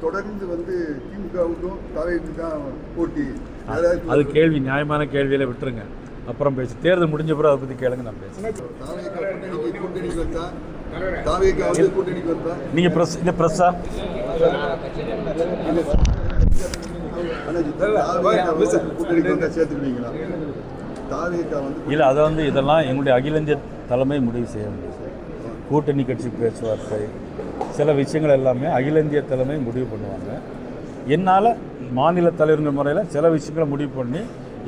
தொடர்ந்து வந்து திமுகவுக்கும் தலைக்கு தான் போட்டி. அது கேள்வி நியாயமான கேள்வியில விட்டுருங்க, அப்புறம் பேசி தேர்தல் முடிஞ்ச பிறகு அதை பற்றி கேளுங்க, நான் பேசுகிறேன். நீங்கள் ப்ரெஸ் இந்த ப்ரெஸ்ஸா இல்லை, அதை வந்து இதெல்லாம் எங்களுடைய அகில இந்திய தலைமை முடிவு செய்ய முடியும். கூட்டணி கட்சி பேச்சுவார்த்தை சில விஷயங்கள் எல்லாமே அகில இந்திய தலைமை முடிவு பண்ணுவாங்க. என்னால் மாநில தலைவர்கள் முறையில் சில விஷயங்களை முடிவு பண்ணி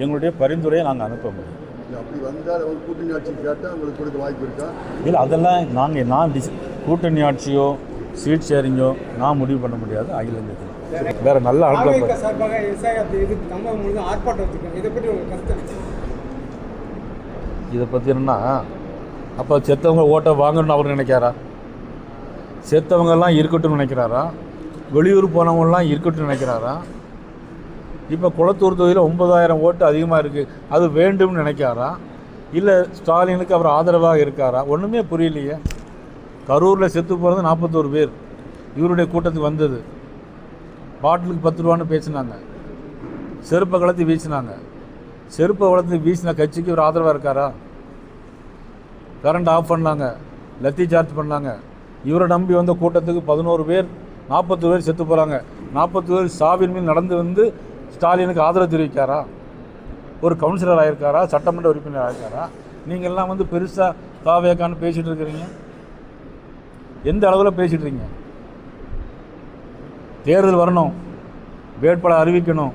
எங்களுடைய பரிந்துரையை நாங்கள் அனுப்ப முடியும். அப்படி வந்தால் கூட்டணி ஆட்சி கேட்டால் உங்களுக்கு கொடுக்க வாய்ப்பு இருக்கா? இல்லை, அதெல்லாம் நான் கூட்டணி ஆட்சியோ சீட் ஷேரிங்கோ நான் முடிவு பண்ண முடியாது. அகில இந்திய வேறு நல்ல ஆட்கள் இதை பற்றி என்னன்னா, அப்போ செத்தவங்க ஓட்டை வாங்கணும்னு அவர் நினைக்காரா? செத்தவங்கெல்லாம் இருக்கட்டும்னு நினைக்கிறாரா? வெளியூர் போனவங்களாம் இருக்கட்டும்னு நினைக்கிறாரா? இப்போ குளத்தூர் தொகுதியில் 9000 ஓட்டு அதிகமாக இருக்குது, அது வேண்டும்னு நினைக்காரா? இல்லை ஸ்டாலினுக்கு அவர் ஆதரவாக இருக்காரா? ஒன்றுமே புரியலையே. கரூரில் செத்து போகிறது 41 பேர் இவருடைய கூட்டத்துக்கு வந்தது. பாட்டிலுக்கு 10 ரூபான்னு பேசினாங்க, செருப்பை கலத்தி வீசினாங்க. செருப்பை வளர்த்து வீசின கட்சிக்கு இவர் ஆதரவாக இருக்காரா? கரண்ட் ஆஃப் பண்ணாங்க, லத்தி சார்ஜ் பண்ணாங்க. இவரை நம்பி வந்த கூட்டத்துக்கு 11 பேர் 40 பேர் செத்து போகிறாங்க. 40 பேர் சாவின் மீது நடந்து வந்து ஸ்டாலினுக்கு ஆதரவு தெரிவிக்காரா? ஒரு கவுன்சிலர் ஆகிருக்காரா? சட்டமன்ற உறுப்பினர் ஆகிருக்காரா? நீங்கள்லாம் வந்து பெருசாக தாவேக்கான்னு பேசிகிட்டு இருக்கிறீங்க. எந்த அளவில் பேசிகிட்டு இருக்கீங்க? தேர்தல் வரணும், வேட்பாளர் அறிவிக்கணும்,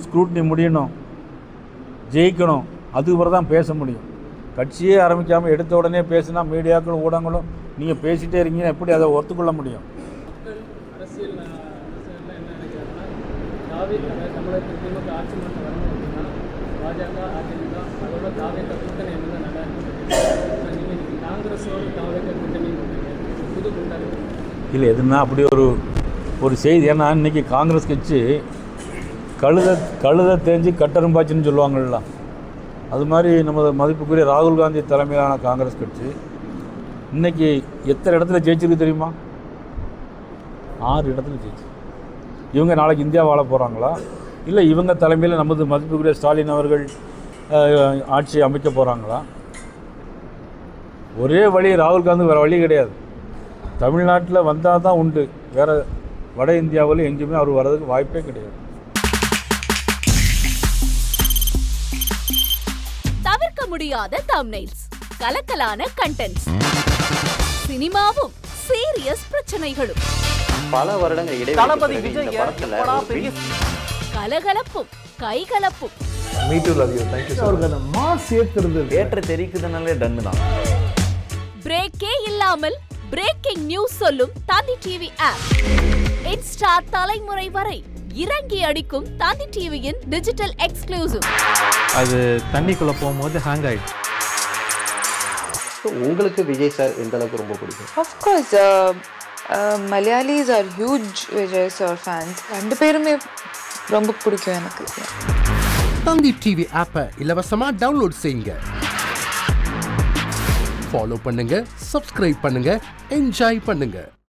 ஸ்க்ரூட்னி முடியணும், ஜெயிக்கணும், அதுக்கு பிறகு தான் பேச முடியும். கட்சியே ஆரம்பிக்காமல் எடுத்த உடனே பேசினா மீடியாக்களும் ஊடகங்களும் நீங்கள் பேசிகிட்டே இருக்கீங்க, எப்படி அதை ஒத்துக்கொள்ள முடியும்? இல்லை, எதுனா அப்படி ஒரு செய்தி. ஏன்னா இன்றைக்கி காங்கிரஸ் கட்சி கழுதை தேஞ்சு கட்டரும்பாச்சுன்னு சொல்லுவாங்கள்ல, அது மாதிரி நமது மதிப்புக்குரிய ராகுல் காந்தி தலைமையிலான காங்கிரஸ் கட்சி இன்றைக்கி எத்தனை இடத்துல ஜெயிச்சிருக்கு தெரியுமா? 6 இடத்துல ஜெயிச்சு. இவங்க நாளைக்கு இந்தியா வாழ போகிறாங்களா? இல்லை இவங்க தலைமையில் நமது மதிப்புக்குரிய ஸ்டாலின் அவர்கள் ஆட்சி அமைக்க போகிறாங்களா? ஒரே வழி ராகுல் காந்தி, வேறு வழி கிடையாது. தமிழ்நாட்டில் வந்தால் தான் உண்டு, வேறு வட இந்தியாவில் எங்கேயுமே அவர் வர்றதுக்கு வாய்ப்பே கிடையாது. தவிர்க்க முடியாத தம்ப்நெயில்ஸ், கலக்கலான கண்டென்ட்ஸ், சினிமாவும் சீரியஸ் பிரச்சனைகளும், பல வருடங்கள் இடைவெளி கலகலப்பும் கைகலப்பும், ஏற்ற தெரிக்குதுனாலே டன்னு தான். பிரேக்கே இல்லாமல் பிரேக்கிங் நியூஸ் சொல்லும் தந்தி டிவி ஆப். இன்ஸ்டா தலைமுறை வரை இறங்கி அடிக்கும் தந்தி டிவியின் டிஜிட்டல் எக்ஸ்க்ளூசிவ். அது தண்ணிக்குள்ள போகும்போது ஹேங் ஆயிடுச்சு. உங்களுக்கு விஜய் சார் எந்த அளவுக்கு ரொம்ப பிடிக்கும்? Of course, Malayalis are huge Vijay sir fans. ரெண்டு பேருமே ரொம்ப பிடிக்கும் எனக்கு. தந்தி டிவி ஆப்பை இலவசமா டவுன்லோட் செய்யுங்க, ஃபாலோ பண்ணுங்க, சப்ஸ்கிரைப் பண்ணுங்க, என்ஜாய் பண்ணுங்க.